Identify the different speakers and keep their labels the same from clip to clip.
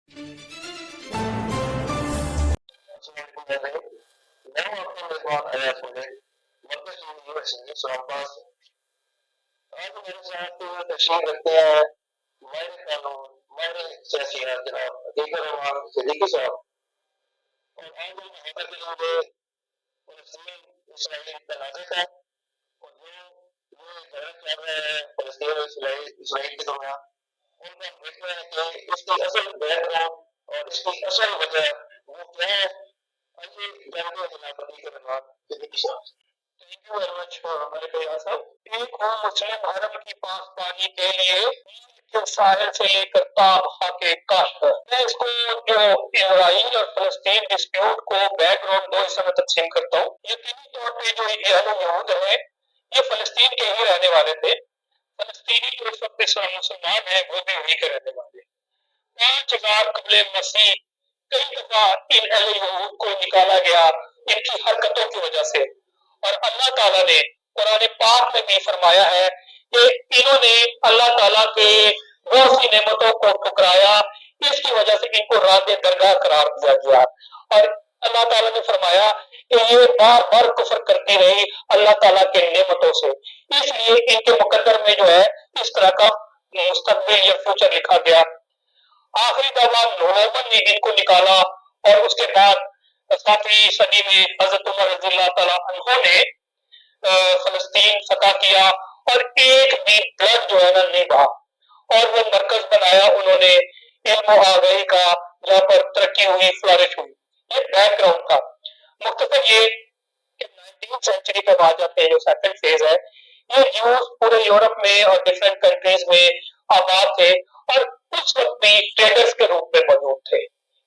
Speaker 1: میں ہوں آپ کا میزبان ایاز ملک، مرکز یونیورسٹی اسلام آباد سے۔ آج میرے ساتھ تشریف رکھتے ہیں ماہر قانون، ماہر سیاسیات جناب عتیق الرحمان صدیقی صاحب، اور آج ہم حاضر کریں گے فلسطین اسرائیل تنازع کا، اور جو یہ جھگڑا چل رہا ہے فلسطین اور اسرائیل کے درمیان، ان کا ہم دیکھ رہے ہیں کہ اس کی اصل بیک گراؤنڈ اور اس کی اصل وجہ وہ کیا ہے۔ آئیے جانتے ہیں جناب عتیق الرحمان صدیقی صاحب۔ تھینک یو ویری مچ ہمارے بھیا صاحب۔ ایک ہو مسلم حرم کی پاسبانی کے لیے کے ساحل سے لے کر تابخا کے کاشت، میں اس کو جو اسرائیل اور فلسطین ڈسپیوٹ کو بیک گراؤنڈ دو حصوں میں تقسیم کرتا ہوں۔ یقینی طور پہ جو اہل یہود ہیں یہ فلسطین کے ہی رہنے والے تھے، فلسطینی جو اس وقت مسلمان ہیں وہ بھی وہی کے رہنے والے۔ 5000 قبل مسیح کئی دفعہ ان اہل یہود کو نکالا گیا ان کی حرکتوں کی وجہ سے، اور اللہ تعالیٰ نے قرآن پاک میں بھی فرمایا ہے کہ انہوں نے اللہ تعالیٰ کے بہت سی نعمتوں کو ٹھکرایا، اس کی وجہ سے ان کو رات درگاہ قرار دیا گیا، اور اللہ تعالیٰ نے فرمایا کہ یہ بار بار کفر کرتی رہی اللہ تعالیٰ کے نعمتوں سے، اس لیے ان کے مقدر میں جو ہے اس طرح کا مستقبل یا فیوچر لکھا گیا۔ آخری دوران نومن نے ان کو نکالا، اور اس کے بعد 7ویں صدی میں حضرت عمر رضی اللہ تعالیٰ عنہ نے فلسطین فتح کیا، اور ایک بھی بلڈ جو ہے نا نہیں بہا، اور وہ مرکز بنایا انہوں نے علم و آگاہی کا، جہاں پر ترقی ہوئی، فلورش ہوئی۔ یہ بیک گراؤنڈ تھا۔ مختصر یہ کہ 19 سینچری پہ آ جاتے ہیں، جو سیکنڈ فیز ہے، یہ جوز پورے یورپ میں اور ڈفرینٹ کنٹریز میں آباد تھے، اور اس وقت بھی ٹریڈرز کے روپ میں موجود تھے۔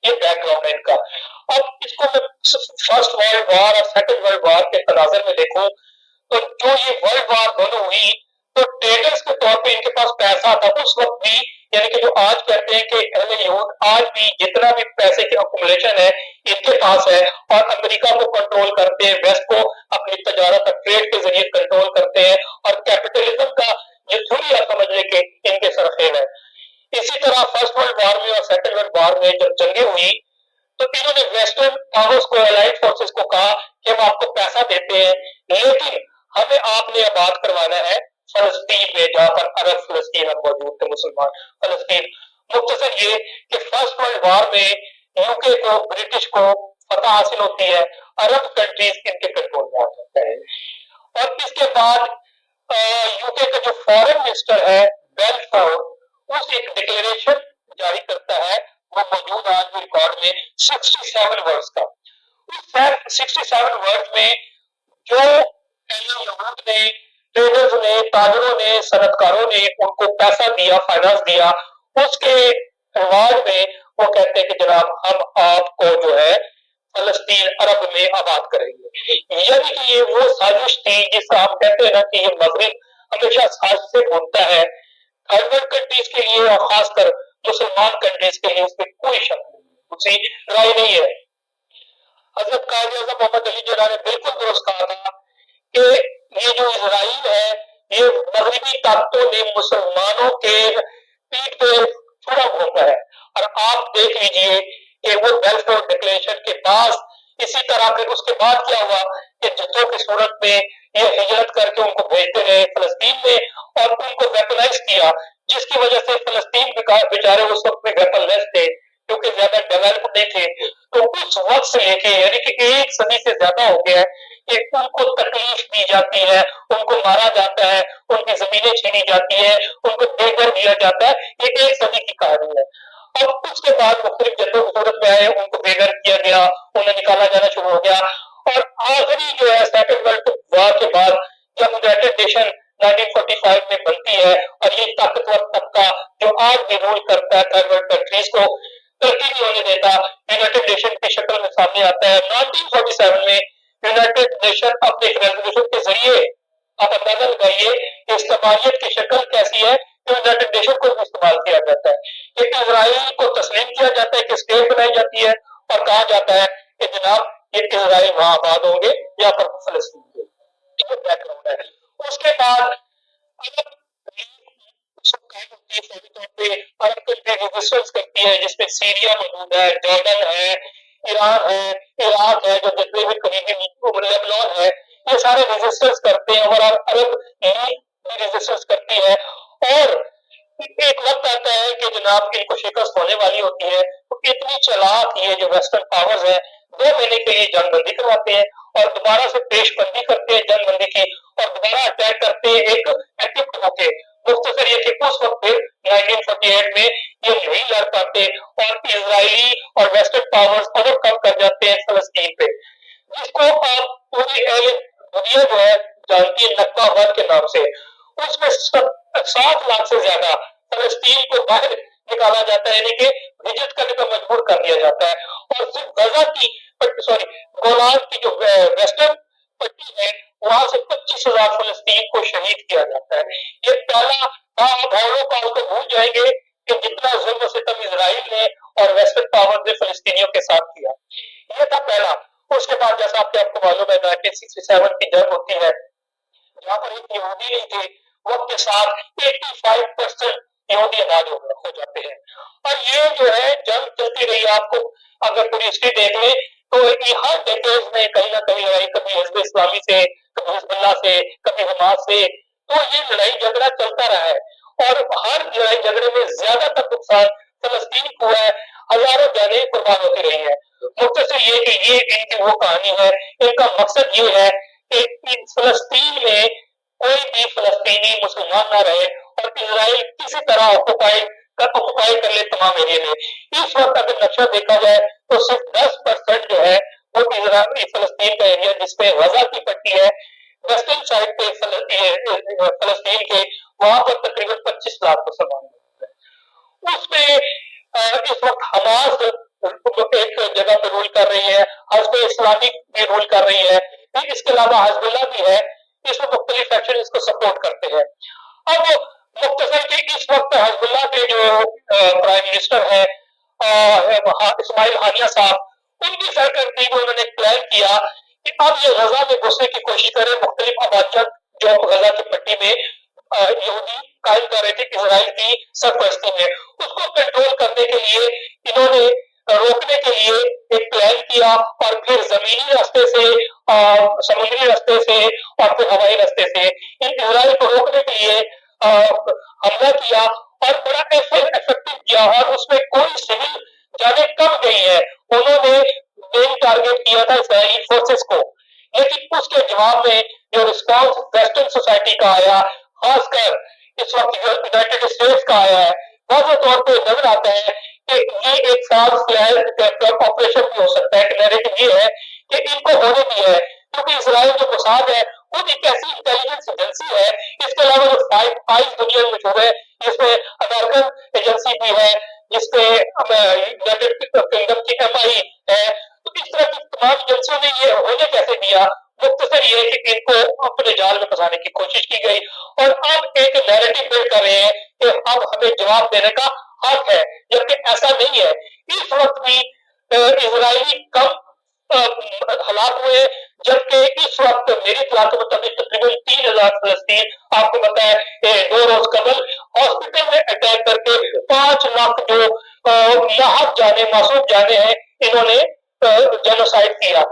Speaker 1: یہ بیک گراؤنڈ ہے ان کا۔ اب اس کو میں فرسٹ ورلڈ وار اور سیکنڈ ورلڈ وار کے تناظر میں دیکھوں تو جو یہ ورلڈ وار دونوں ہوئی تو ٹریڈرز کے طور پہ ان کے پاس پیسہ تھا اس وقت بھی، یعنی کہ جو آج کہتے ہیں کہ اہل یہود آج بھی جتنا بھی پیسے کی اکومولیشن ہے ان کے پاس ہے، اور امریکہ کو کنٹرول کرتے ہیں، ویسٹ کو اپنی تجارت اور ٹریڈ کے ذریعے کنٹرول کرتے ہیں، اور کیپٹلزم کا یہ تھوڑی سمجھنے کے ان کے سرخیل ہے۔ اسی طرح فرسٹ ورلڈ وار میں اور سیکنڈ ورلڈ وار میں جب جنگیں ہوئی تو انہوں نے ویسٹرن پاورز کو، الائڈ فورسز کو کہا کہ ہم آپ کو پیسہ دیتے ہیں، لیکن ہمیں آپ نے آباد کروانا ہے فلسطین میں، جہاں پر عرب فلسطین اب موجود تھے، مسلمان فلسطین۔ مختصر یہ کہ فرسٹ ورلڈ وار میں یو کے کو، برٹش کو فتح حاصل ہوتی ہے، عرب کنٹریز ان کے کنٹرول میں آ جاتا ہے، اور اس کے بعد یو کے کا جو فارن منسٹر ہے بیلفورڈ، اس ایک ڈکلیریشن جاری کرتا ہے، وہ موجود آج بھی ریکارڈ میں 67 ورڈز کا۔ اس 67 ورڈز میں جو اہل یہود نے، ٹریڈرز نے، تاجروں نے، صنعت کاروں نے ان کو پیسہ دیا، فائنانس دیا، اس کے رواج میں وہ کہتے ہیں کہ جناب ہم آپ کو جو ہے فلسطین عرب میں آباد کریں گے۔ یعنی کہ یہ وہ سازش تھی جس کا ہم کہتے ہیں نا کہ یہ مغرب ہمیشہ سازش سے بنتا ہے، تھرڈ ورلڈ کنٹریز کے لیے اور خاص کر مسلمان کنٹریز کے لیے اس میں کوئی شک نہیں، اسی رائے نہیں ہے۔ حضرت قائد اعظم محمد علی جناح نے بالکل درست کہا تھا کہ یہ جو اسرائیل ہے یہ مغربی طاقتوں نے مسلمانوں کے پیٹ پہ چھڑا ہوتا ہے، اور آپ دیکھ لیجئے کہ وہ بیلفورڈ ڈکلیریشن کے بعد اسی طرح پھر اس کے بعد کیا ہوا کہ جتوں کی صورت میں یہ ہجرت کر کے ان کو بھیجتے رہے فلسطین میں، اور ان کو ویپنائز کیا، جس کی وجہ سے فلسطین بیچارے اس وقت میں ویپن لیس تھے کیونکہ زیادہ ڈیولپ نہیں تھے۔ تو اس وقت سے لے کے یعنی کہ ایک صدی سے زیادہ ہو گیا ہے کہ ان کو تکلیف دی جاتی ہے، ان کو مارا جاتا ہے، ان کی زمینیں چھینی جاتی ہے، ان کو بے گھر دیا جاتا ہے، یہ ایک صدی کی کہانی ہے۔ اب اس کے بعد مختلف جدوں کی صورت میں آئے، ان کو بے گھر کیا گیا، انہیں نکالا جانا شروع ہو گیا، اور آخری جو ہے سیکنڈ ورلڈ وار کے بعد جب یونائٹڈ نیشن 1945 میں بنتی ہے، اور یہ طاقتور طبقہ جو آج بھی رول کرتا ہے تھرڈ ورلڈ کنٹریز کو ترقی نہیں ہونے دیتا، یونائٹڈ نیشن کی شکل میں سامنے آتا ہے۔ 1947 میں یونائٹڈ نیشن اپنے ایک ریزولوشن کے ذریعے، آپ اندازہ لگائیے کہ استعماریت کی شکل کیسی ہے، کہ یونائٹڈ نیشن کو بھی استعمال کیا جاتا ہے کہ اسرائیل کو تسلیم کیا جاتا ہے کہ اسٹیٹ بنائی جاتی ہے، اور کہا جاتا ہے کہ جناب یہ اسرائیل وہاں آباد ہوں گے یا پر فلسطین کے۔ یہ بیک گراؤنڈ ہے۔ اس کے بعد اس وقت قائم ہوتی ہے فوری طور پہ عرب کنٹری ریزسٹنس کرتی ہے، جس میں سیریا موجود ہے، جارڈن ہے، ایران ہے، عراق ہے جو جتنے بھی قریبی لیبنان ہے، یہ سارے ریزسٹنس کرتے ہیں، اور عرب لیگ ریزسٹنس کرتی ہے، اور ایک وقت آتا ہے کہ جناب ان کو شکست ہونے والی ہوتی ہے، تو اتنی چلاک یہ جو ویسٹرن پاورز ہیں 2 مہینے کے لیے جنگ بندی کرواتے ہیں اور دوبارہ سے پیش بندی کرتے ہیں جنگ بندی کی، اور دوبارہ اٹیک کرتے ہیں ایک ایکٹو ہو کے۔ مختصر یہ کہ اس وقت پھر 1948 میں یہ نہیں لڑ پاتے اور اسرائیلی اور ویسٹرن پاورز اوور کم کر جاتے ہیں فلسطین پہ، جس کو آپ پوری دنیا جو ہے جانتی ہے نقبہ ون کے نام سے۔ اس میں 7 لاکھ سے زیادہ فلسطین کو باہر نکالا جاتا ہے، یعنی کہ ہجرت کرنے پر مجبور کر دیا جاتا ہے، اور صرف غزہ کی گولان کی جو ویسٹرن پٹی ہے وہاں سے 25,000 فلسطین کو شہید کیا جاتا ہے۔ یہ پہلا آپ ہولوکاسٹ کو بھول جائیں گے کہ جتنا ظلم و ستم اسرائیل نے اور ویسٹرن پاور نے فلسطینیوں کے ساتھ کیا، یہ تھا پہلا۔ اس کے بعد جیسا آپ کو معلوم ہے 1967 کی جنگ ہوتی ہے، جہاں پر ایک یہودی نہیں تھے، وقت کے ساتھ 85% یہودی آباد ہو جاتے ہیں، اور یہ جو ہے جنگ چلتی رہی۔ آپ کو اگر پوری ہسٹری دیکھ لیں تو یہ ہر ڈیکیڈز میں کہیں نہ کہیں لڑائی، کبھی حزب اسلامی سے، کبھی حزب اللہ سے، کبھی حماس سے، تو یہ لڑائی جھگڑا چلتا رہا ہے، اور ہر لڑائی جھگڑے میں زیادہ تر نقصان فلسطین کو ہے، ہزاروں جانیں قربان ہوتی رہی ہیں۔ مختصر یہ کہ یہ ان کی وہ کہانی ہے، ان کا مقصد یہ ہے کہ فلسطین میں کوئی بھی فلسطینی مسلمان نہ رہے اور اسرائیل کسی طرح آکوپائی کر لے تمام ایریے میں۔ اس وقت اگر نقشہ دیکھا جائے تو صرف 10% جو ہے وہ فلسطین کا ایریا جس پہ غزہ کی پٹی ہے، ویسٹرن سائڈ پہ فلسطین کے، وہاں پر تقریباً 25 لاکھ مسلمان ہیں۔ اس میں اس وقت حماس ایک جگہ پہ رول کر رہی ہے، حزب اسلامی بھی رول کر رہی ہے، اس کے علاوہ حزب اللہ بھی ہے، اس میں مختلف فیکشن اس کو سپورٹ کرتے ہیں۔ اب مختصر کہ اس وقت حزب اللہ کے جو پرائم منسٹر ہیں اسماعیل ہانیہ صاحب، ان کی سرکردگی میں انہوں نے پلان کیا کہ اب یہ غزہ میں گھسنے کی کوشش کریں، مختلف آبادیاں جو غزہ کی پٹی میں یہودی قائم کر رہے تھے اسرائیل کی سرپرستی میں، اس کو کنٹرول کرنے کے لیے انہوں نے روکنے کے لیے ایک پلان کیا، اور پھر زمینی راستے سے، سمندری راستے سے، اور پھر ہوائی راستے سے ان اسرائیل کو روکنے کے لیے حملہ کیا، اور بڑا افیکٹو کیا، اور اس میں کوئی سول جانیں کم گئی ہے۔ انہوں نے مین ٹارگیٹ کیا تھا اسرائیلی فورسز کو، لیکن اس کے جواب میں جو رسپانس ویسٹرن سوسائٹی کا آیا، خاص کر اس وقت یونائٹیڈ اسٹیٹس کا آیا ہے، واضح طور پہ نظر آتا ہے کہ یہ ایک فالس فلیگ آپریشن بھی ہو سکتا ہے۔ کہ نیریٹو یہ ہے کہ ان کو ہونے بھی ہے، کیونکہ اسرائیل جو موساد ہے وہ ایک ایسی انٹیلیجنس ایجنسی ہے، اس کے علاوہ جو فائز دنیا میں مشہور ہے، جس میں امریکن ایجنسی بھی ہے، جس میں یونائٹیڈ کنگڈم کی MI ہے، تو اس طرح کی تمام ایجنسیوں نے یہ ہونے کیسے دیا؟ مختصر یہ کہ ان کو اپنے جال میں پھنسانے کی کوشش کی گئی، اور اب ایک نیریٹو بلڈ کر رہے ہیں کہ اب ہمیں جواب دینے کا حق ہے، جبکہ ایسا نہیں ہے۔ اس وقت بھی اسرائیلی کم ہلاک ہوئے، جبکہ اس وقت میری اطلاع کے مطابق تقریباً 3,000 فلسطین، آپ کو پتا ہے 2 روز قبل ہاسپٹل میں اٹیک کر کے 5 لاکھ جو لاحق جانے، معصوم جانے ہیں، انہوں نے جینوسائڈ کیا۔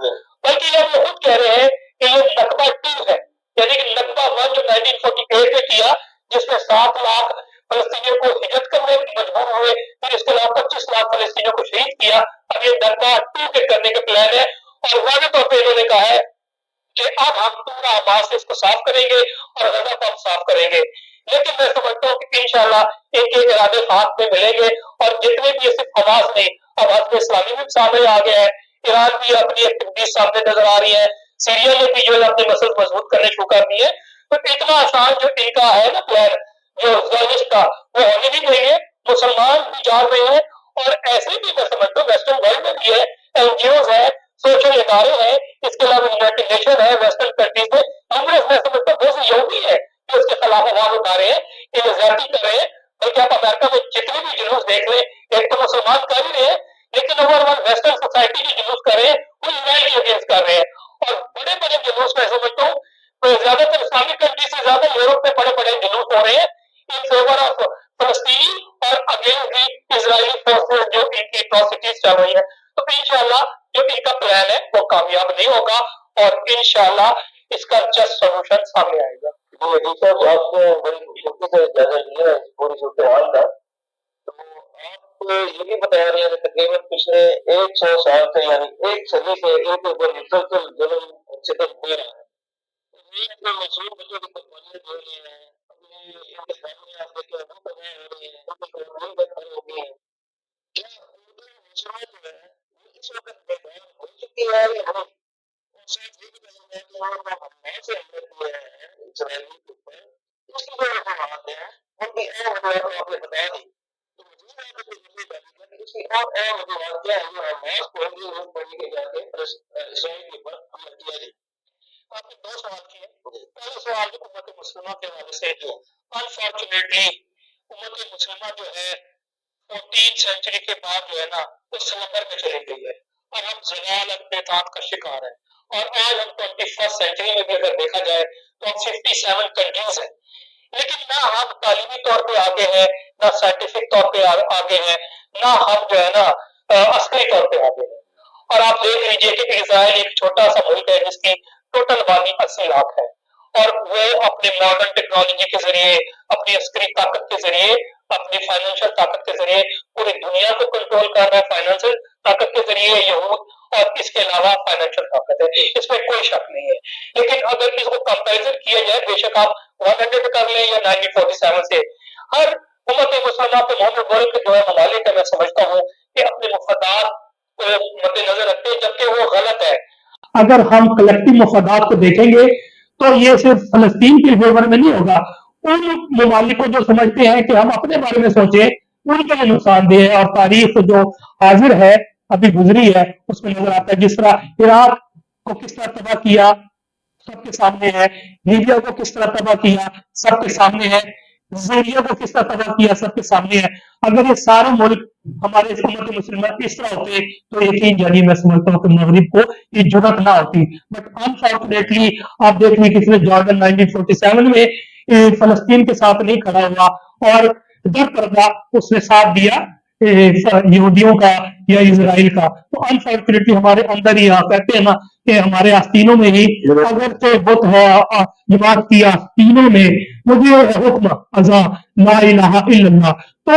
Speaker 1: بلکہ یہ وہ خود کہہ رہے ہیں کہ یہ نقبہ 2 ہے، یعنی کہ نقبہ 1 جو 1948 میں کیا، جس میں 7 لاکھ فلسطینیوں کو ہجرت کرنے مجبور ہوئے، پھر اس کے علاوہ 25 لاکھ فلسطینیوں کو شہید کیا، اب یہ نقبہ 2 کے کرنے کا پلان ہے، اور واضح طور پہ انہوں نے کہا ہے کہ اب ہم پورا حماس سے اس کو صاف کریں گے اور غزہ کو ہم صاف کریں گے۔ لیکن میں سمجھتا ہوں کہ انشاءاللہ ان کے ارادے ہاتھ میں ملیں گے، اور جتنے بھی صرف حماس نہیں، اب حزب اسلامی بھی سامنے آ گیا ہے، ایران بھی اپنی ایکٹیویٹیز سامنے نظر آ رہی ہے، سیریا نے بھی جو ہے اپنے مسئلے مضبوط کرنے شروع کر دیے۔ تو اتنا آسان جو ان کا ہے نا پلان جو زائنسٹ کا، وہ ہونے نہیں دیں گے، مسلمان بھی جان رہے ہیں، اور ایسے بھی میں سمجھتا ہوں ویسٹرن ورلڈ میں بھی ہے، NGOs ہے، سوشل ادارے ہیں، اس کے علاوہ یونائٹیڈ نیشن ہے، ویسٹرن کنٹریز میں نمبرس میں سمجھتا ہوں بہت سے یہودی ہیں جو اس کے خلاف آواز اٹھا رہے ہیں، کہ وہ زیادتی کر رہے ہیں۔ بلکہ آپ امریکہ میں جتنے بھی جلوس دیکھ لیں، ایک تو مسلمان کر ہی رہے ہیں، لیکن نمبر 1 ویسٹرن سوسائٹی کے جلوس کر رہے ہیں، وہ اسرائیل کے اگینسٹ کر رہے ہیں، اور بڑے بڑے جلوس میں سمجھتا ہوں زیادہ تر اسلامک کنٹری سے زیادہ یورپ میں بڑے بڑے جلوس ہو رہے ہیں ان فیور آف
Speaker 2: ان کی اٹراسٹیز چل رہی ہیں. تو انشاءاللہ جو ان کا پلان ہے وہ کامیاب نہیں ہوگا اور انشاءاللہ اس کا جسٹ سولوشن سامنے آئے گا.
Speaker 1: صاحب آپ نے بڑی خوبصورتی سے جائزہ لیا ہے اس پوری صورتحال کا. تو آپ یہ بھی بتا رہے ہیں تقریباً پچھلے 100 سال سے یعنی ایک صدی سے ان کے اوپر مسلسل ظلم ستم ہو رہا ہے. اپنے معصوم بچوں کی قربانیاں دے رہے ہیں, اپنے ان کے سامنے آپ دیکھیں وہ تباہ ہو رہے ہیں, ان کی قربانی پر کھڑے ہو گئے ہیں. کیا اردو مسلمان جو ہے وہ اس وقت بیدار ہو چکی ہے یا نہیں؟ اور شاید یہ بھی کہا جائے کہ ہمارے سے حملہ کیا ہے اسرائیل کے اوپر, اس کی جو وجوہات ہیں ان کی اہم وجوہات آپ نے بتا دی. تو مجھے آپ کو یہ جاننا کہ اس کی اور اہم وجوہات کیا ہے جو حماس کو روز پڑھنے کے جا کے اسرائیل کے اوپر حملہ کیا جائے. آپ نے 2 سوال کیے. پہلا سوال جو امت مسلمہ کے حوالے سے جو انفارچونیٹلی امت مسلمہ جو ہے 14 سینچری کے بعد جو ہے نا وہ سمندر میں چلی گئی ہے اور ہم زوال اقتدار کا شکار ہیں. اور آج ہم 21 سینچری میں بھی اگر دیکھا جائے تو ہم 57 کنٹریز ہیں, لیکن نہ ہم تعلیمی طور پہ آگے ہیں, نہ سائنٹیفک طور پہ آگے ہیں, نہ ہم جو ہے نا عسکری طور پہ آگے ہیں. اور آپ دیکھ لیجئے کہ اسرائیل ایک چھوٹا سا ملک ہے جس کی ٹوٹل آبادی 80 لاکھ ہے اور وہ اپنے ماڈرن ٹیکنالوجی کے ذریعے, اپنی عسکری طاقت کے ذریعے, اپنی فائنینشیل طاقت کے ذریعے پوری دنیا کو کنٹرول کر رہا ہے. فائنینشیل طاقت کے ذریعے یہود اور اس کے علاوہ فائنینشیل طاقت ہے, اس میں کوئی شک نہیں ہے. لیکن اگر اس کو کمپیریزن کیا جائے, بے شک آپ 100 کر لیں یا 1947 سے, ہر امت مسلمہ کے مومن ملک جو ہے ممالک ہے, میں سمجھتا ہوں کہ اپنے مفادات کو مد نظر رکھتے ہیں, جبکہ وہ غلط ہے. اگر ہم کلیکٹو مفادات کو دیکھیں گے تو یہ صرف فلسطین کے فیور میں نہیں ہوگا. ان ممالک کو جو سمجھتے ہیں کہ ہم اپنے بارے میں سوچیں ان کے لیے نقصان دہ ہے. اور تاریخ جو حاضر ہے ابھی گزری ہے اس میں نظر آتا ہے جس طرح عراق کو کس طرح تباہ کیا سب کے سامنے ہے, لیبیا کو کس طرح تباہ کیا سب کے سامنے ہے, سوریا کو کس طرح تباہ کیا سب کے سامنے ہے. اگر یہ سارے ملک ہمارے امت مسلمہ اس طرح ہوتے تو یقین جانیے میں سمجھتا ہوں کہ مغرب کو یہ جرات نہ ہوتی. بٹ انفارچونیٹلی آپ دیکھ لیں کسی نے جارڈن 1947 میں فلسطین کے ساتھ نہیں کھڑا ہوا اور در پردہ اس نے ساتھ دیا یہودیوں کا یا اسرائیل کا. تو انفارچونیٹلی ہمارے اندر ہی کہتے ہیں نا کہ ہمارے آستینوں میں ہی اگر سے بت ہے جماعت کی آستینوں میں مجھے حکم ازا لا الہ الا اللہ. تو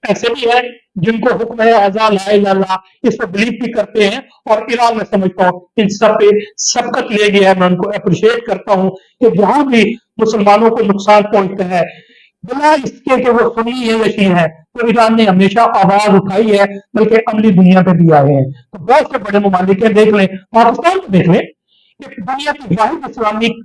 Speaker 1: ایسے بھی ہے جن کو حکم ہے ازا لا الہ الا اللہ, اس پر بلیو بھی کرتے ہیں اور ایران میں سمجھتا ہوں ان سب پہ سبقت لے گیا ہے. میں ان کو اپریشیٹ کرتا ہوں کہ جہاں بھی مسلمانوں کو نقصان پہنچتا ہے بلا اس کے کہ وہ سنی ہے یا شیعہ ہے تو ایران نے ہمیشہ آواز اٹھائی ہے, بلکہ عملی دنیا پہ بھی آئے ہیں. تو بہت سے بڑے ممالک ہیں, دیکھ لیں پاکستان کو دیکھ لیں کہ دنیا کی واحد اسلامک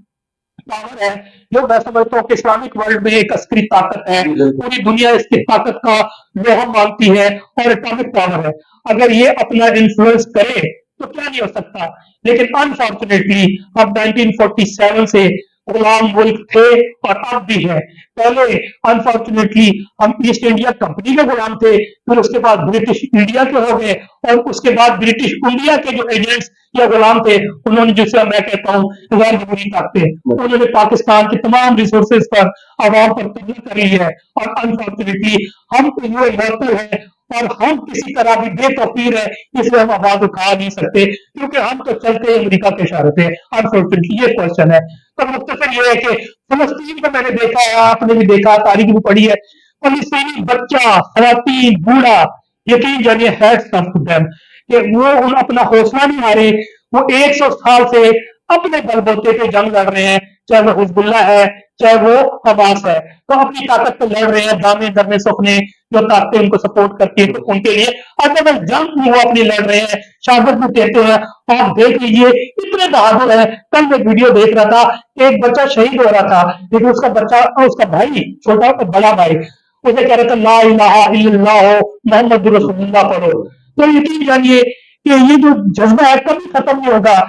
Speaker 1: پاور ہے جو میں سمجھتا ہوں کہ اسلامک ورلڈ میں ایک عسکری طاقت ہے. پوری دنیا اس کی طاقت کا لوہا مانتی ہے اور اٹامک پاور ہے. اگر یہ اپنا انفلوئنس کرے تو کیا نہیں ہو سکتا. لیکن انفارچونیٹلی اب 1947 سے غلام ملک تھے اور اب بھی ہے. پہلے انفارچونیٹلی ہم ایسٹ انڈیا کمپنی کے غلام تھے, پھر اس کے بعد برٹش انڈیا کے ہو گئے اور اس کے بعد برٹش انڈیا کے جو ایجنٹس یا غلام تھے انہوں نے, جسے میں کہتا ہوں غیر جمہوری طاقتیں, انہوں نے پاکستان کے تمام ریسورسز پر عوام پر قبضہ کر لی ہے. اور انفارچونیٹلی ہم تو یہ مرتل ہے اور ہم کسی طرح بھی بے توفیر ہے, اس لیے ہم آواز اٹھا نہیں سکتے کیونکہ ہم تو چلتے امریکہ کے اشارے پہ. انفارچونیٹلی یہ کوشچن ہے. تو مختصر یہ ہے کہ فلسطین کو میں نے دیکھا ہے, آپ نے بھی دیکھا, تاریخ بھی پڑھی ہے, فلسطینی بچہ خواتین بوڑھا یقین جانیے ہیٹس آف ٹو دیم کہ وہ اپنا حوصلہ نہیں ہارے. وہ 100 سال سے اپنے بل بوتے پہ جنگ لڑ رہے ہیں, چاہے وہ حزب اللہ ہے چاہے وہ حماس ہے, تو اپنی طاقت پہ لڑ رہے ہیں. دامے درنے سکھنے جو طاقتیں ان کو سپورٹ کرتی ہیں تو ان کے لیے اگر جنگ وہ اپنی لڑ رہے ہیں, شہادت بھی دیتے ہیں. آپ دیکھ لیجیے اتنے بہادر ہیں. کل میں ویڈیو دیکھ رہا تھا, ایک بچہ شہید ہو رہا تھا لیکن اس کا بچہ, اس کا بھائی چھوٹا بڑا بھائی اسے کہہ رہا تھا لا الہ الا اللہ محمد رسول اللہ پڑھو. تو یقین جانیے کہ یہ جو جذبہ ہے کبھی ختم نہیں ہوگا.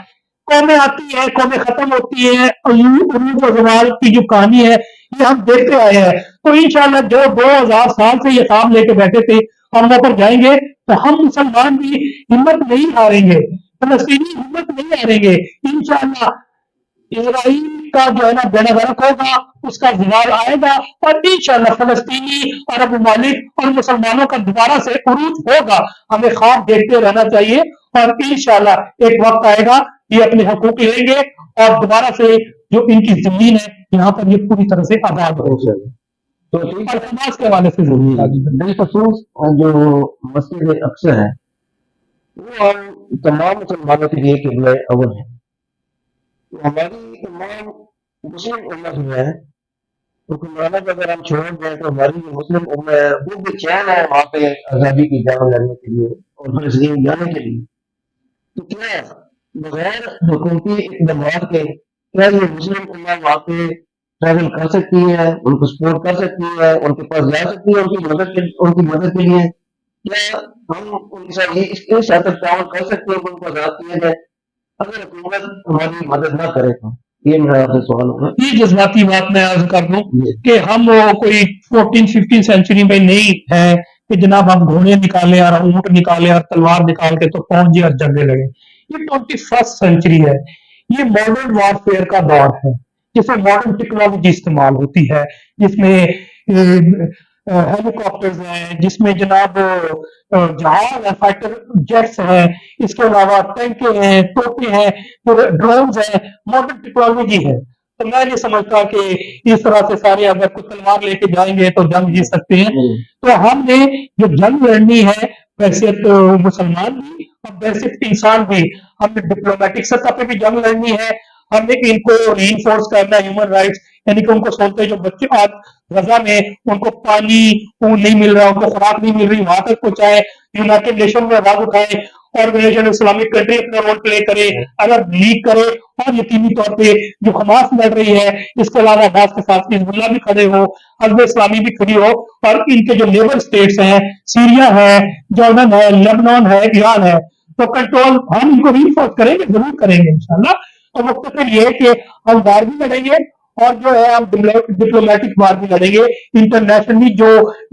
Speaker 1: قومیں آتی ہیں, قومیں ختم ہوتی ہیں, عروج و زوال کی جو کہانی ہے یہ ہم دیکھتے آئے ہیں. تو انشاءاللہ جو 2000 سال سے یہ کام لے کے بیٹھے تھے ہم وہاں پر جائیں گے تو ہم مسلمان بھی ہمت نہیں ہاریں گے, فلسطینی ہمت نہیں ہاریں گے. انشاءاللہ
Speaker 2: اسرائیل کا جو ہے نا بیڑا غرق ہوگا، اس کا زوال آئے گا، اور انشاءاللہ فلسطینی عرب ممالک اور مسلمانوں کا دوبارہ سے عروج ہوگا. ہمیں خواب دیکھتے رہنا چاہیے، اور انشاءاللہ ایک وقت آئے گا یہ اپنے حقوق لیں گے، اور دوبارہ سے جو ان کی زمین ہے یہاں پر یہ پوری طرح سے آباد ہو جائے گی.
Speaker 3: تو
Speaker 2: اور حماس کے حوالے سے
Speaker 3: بالخصوص جو مسجد اقصی ہے وہ تمام مسلمانوں کے لیے قبلہ اول ہے. ہماری تمام مسلم امت جو ہے حکمرانوں اگر ہم چھوڑ دیں تو ہماری جو مسلم امت ہے وہ بے چین ہے وہاں پہ آزادی کی جنگ لڑنے کے لیے اور فلسطین جانے کے لیے. تو کیا بغیر حکومتی اقدامات کے کیا یہ مسلم امت وہاں پہ ٹریول کر سکتی ہے، ان کو سپورٹ کر سکتی ہے، ان کے پاس جا سکتی ہے ان کی مدد کے لیے؟ کیا ہم ان کے ساتھ اس حد تک تعاون کر سکتے ہیں کہ ان کو آزاد کیا جائے اگر حکومت ہماری مدد نہ کرے تو؟ یہ میرا آپ سے سوال ہوگا.
Speaker 2: یہ جذباتی بات میں عرض کر دوں کہ ہم کوئی 14-15 سینچری میں نہیں ہے کہ جناب ہم گھوڑے نکالیں اور اونٹ نکالیں اور تلوار نکال کے تو پہنچ جائے اور جنگیں لڑیں. یہ 21 سینچری ہے، یہ ماڈرن وارفیئر کا دور ہے جس میں ماڈرن ٹیکنالوجی استعمال ہوتی ہے، جس میں ہیلی کاپٹرز ہیں، جس میں جناب جہاز ہے، فائٹر جیٹس ہیں، اس کے علاوہ ٹینکیں ہیں، توپیں ہیں، ڈرونز ہیں، ماڈرن ٹیکنالوجی ہے. تو میں نہیں سمجھتا کہ اس طرح سے سارے اگر کوئی تلوار لے کے جائیں گے تو جنگ جیت سکتے ہیں. تو ہم نے جو جنگ لڑنی ہے بحیثیت مسلمان بھی اور بحیثیت انسان بھی، ہم نے ڈپلومیٹک سطح پہ بھی جنگ لڑنی ہے. ہم نے ان کو ری انفورس کرنا ہے ہیومن رائٹس، یعنی کہ ان کو سوچتے جو بچے آج غزہ میں ان کو پانی نہیں مل رہا، ان کو خوراک نہیں مل رہی، وہاں تک پہنچائے، یونائٹیڈ نیشن میں آواز اٹھائے، آرگنائزیشن اسلامک کنٹری اپنا رول پلے کرے، عرب لیگ کرے، اور یقینی طور پہ جو حماس لڑ رہی ہے اس کے علاوہ حماس کے ساتھ حزب اللہ بھی کھڑے ہو، حزب اسلامی بھی کھڑی ہو، اور ان کے جو نیبر اسٹیٹس ہیں، سیریا ہے، جارڈن ہے، لیبنان ہے، ایران ہے، تو کنٹرول ہم ان کو ری انفورس کریں گے، ضرور کریں گے انشاءاللہ. تو مختصر یہ کہ ہم وار بھی لڑیں گے اور جو ہے ہم ڈپلومیٹک وار بھی لڑیں گے. انٹرنیشنلی جو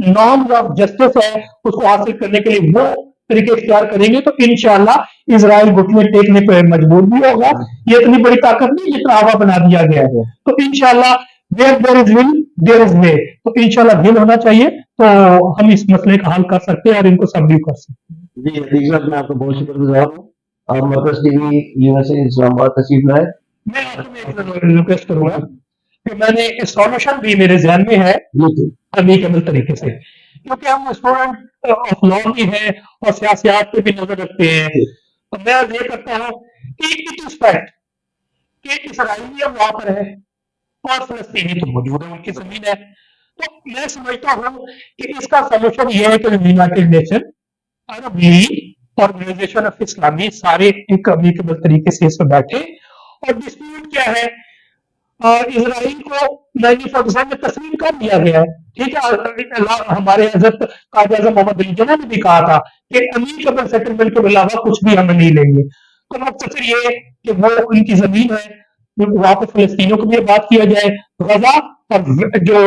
Speaker 2: نارمز آف جسٹس ہے اس کو حاصل کرنے کے لیے وہ طریقے اختیار کریں گے تو انشاءاللہ اسرائیل گھٹنے ٹیکنے پہ مجبور بھی ہوگا. یہ اتنی بڑی طاقت نہیں جتنا ہوا بنا دیا گیا ہے. تو انشاءاللہ where there is will there is way. تو انشاءاللہ will ہونا چاہیے تو ہم اس مسئلے کا حل کر سکتے ہیں اور ان کو سبڈیو کر سکتے ہیں.
Speaker 3: جی حدیث صاحب میں آپ کا بہت شکر گزار ہوں. آپ مرکز ٹی وی USA اسلام آباد تشریف لائے.
Speaker 2: میں آپ کو ریکویسٹ کروں گا کہ میں نے سولوشن بھی میرے ذہن میں ہے امیکیبل طریقے سے، کیونکہ ہم اسٹوڈنٹ آف لا بھی ہیں اور سیاسیات پہ بھی نظر رکھتے ہیں. تو میں یہ کرتا ہوں کہ اٹ از فیکٹ کہ اسرائیلی اب وہاں پر ہے اور فلسطینی تو موجود ہے، ان کی زمین ہے. تو میں سمجھتا ہوں کہ اس کا سولوشن یہ ہے کہ United Nation, Arab League, Organization of اسلامی سارے ایک امیکیبل طریقے سے اس میں بیٹھے. اور ڈسپیوٹ کیا ہے، اسرائیل کو 1947 میں تسلیم کر دیا گیا ہے، ٹھیک ہے. ہمارے حضرت قائد اعظم محمد علی جناح نے بھی کہا تھا کہ امیکیبل سیٹلمنٹ کے علاوہ کچھ بھی ہم نہیں لیں گے. تو مختصر یہ کہ وہ ان کی زمین ہے، وہاں پہ فلسطینیوں کو بھی بات کیا جائے، غزہ اور جو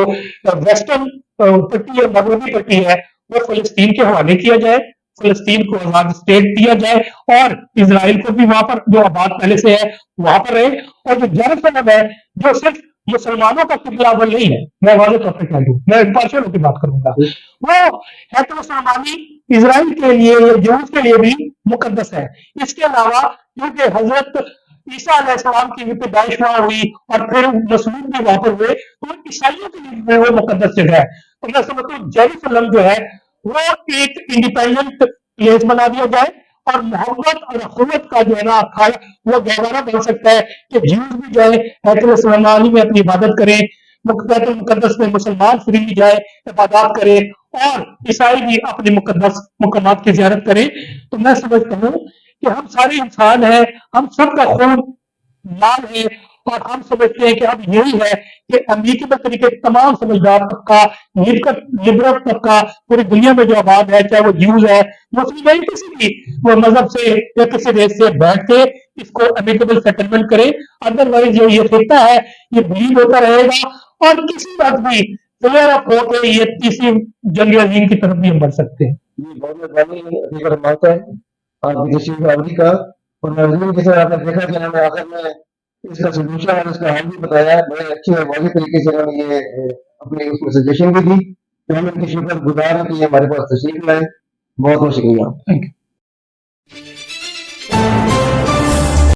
Speaker 2: ویسٹرن پٹی ہے، مغربی پٹی ہے، وہ فلسطین کے حوالے کیا جائے، فلسطین کو آزاد اسٹیٹ دیا جائے، اور اسرائیل کو بھی وہاں پر جو آباد پہلے سے ہے وہاں پر رہے. اور جو جیروسلم ہے جو صرف مسلمانوں کا قبلہ اول نہیں ہے، میں واضح طور پہ کہہ دوں، میں امپارشلوں کی بات کروں گا، وہ ہے تو مسلمانی اسرائیل کے لیے یا جوز کے لیے بھی مقدس ہے. اس کے علاوہ کیونکہ حضرت عیسیٰ علیہ السلام کی بھی پیدائش وہاں ہوئی اور پھر مسلم بھی وہاں پر ہوئے، تو عیسائیوں کے لیے وہ مقدس جگہ ہے. تو میں سمجھتا ہوں جیروسلم جو ہے وہ ایک انڈیپینڈنٹ پلیس بنا دیا جائے اور محبت اور اخوت کا جو ہے نا وہ گہوارہ بن سکتا ہے کہ جیوز بھی جائے ہیکل سلیمانی میں اپنی عبادت کریں، بیت المقدس میں مسلمان فری جائے عبادات کرے، اور عیسائی بھی اپنے مقدس مقامات کی زیارت کریں. تو میں سمجھتا ہوں کہ ہم سارے انسان ہیں، ہم سب کا خون لال ہے، اور ہم سمجھتے ہیں کہ اب یہی ہے کہ امریکی طریقے تمام سمجھدار طبقہ، لبرل طبقہ پوری دنیا میں جو آباد ہے، چاہے وہ جیوز ہے، مسلم ہے، کسی بھی وہ مذہب سے یا کسی دیش سے بیٹھ کے اس کو امیکیبل سیٹلمنٹ کرے. ادروائز یہ فکتا ہے یہ بلیڈ ہوتا رہے گا اور کسی وقت بھی فلیئر اپ ہو کے یہ تیسری جنگ عظیم کی طرف بھی ہم بڑھ سکتے ہیں.
Speaker 3: بہت مہربانی مانگتا ہے آپ کی تشریف آوری کا. اور ناظرین کے ساتھ آپ نے دیکھا کہ ہمیں آخر میں اس کا سولوشن اور اس کا حل بھی بتایا ہے، بڑے اچھے اور واضح طریقے سے انہوں نے یہ اپنی اس میں سجیشن بھی دی، تو ہم ان کے شکر گزار ہیں کہ یہ ہمارے پاس تشریف لائے. بہت بہت شکریہ.
Speaker 2: Thank you.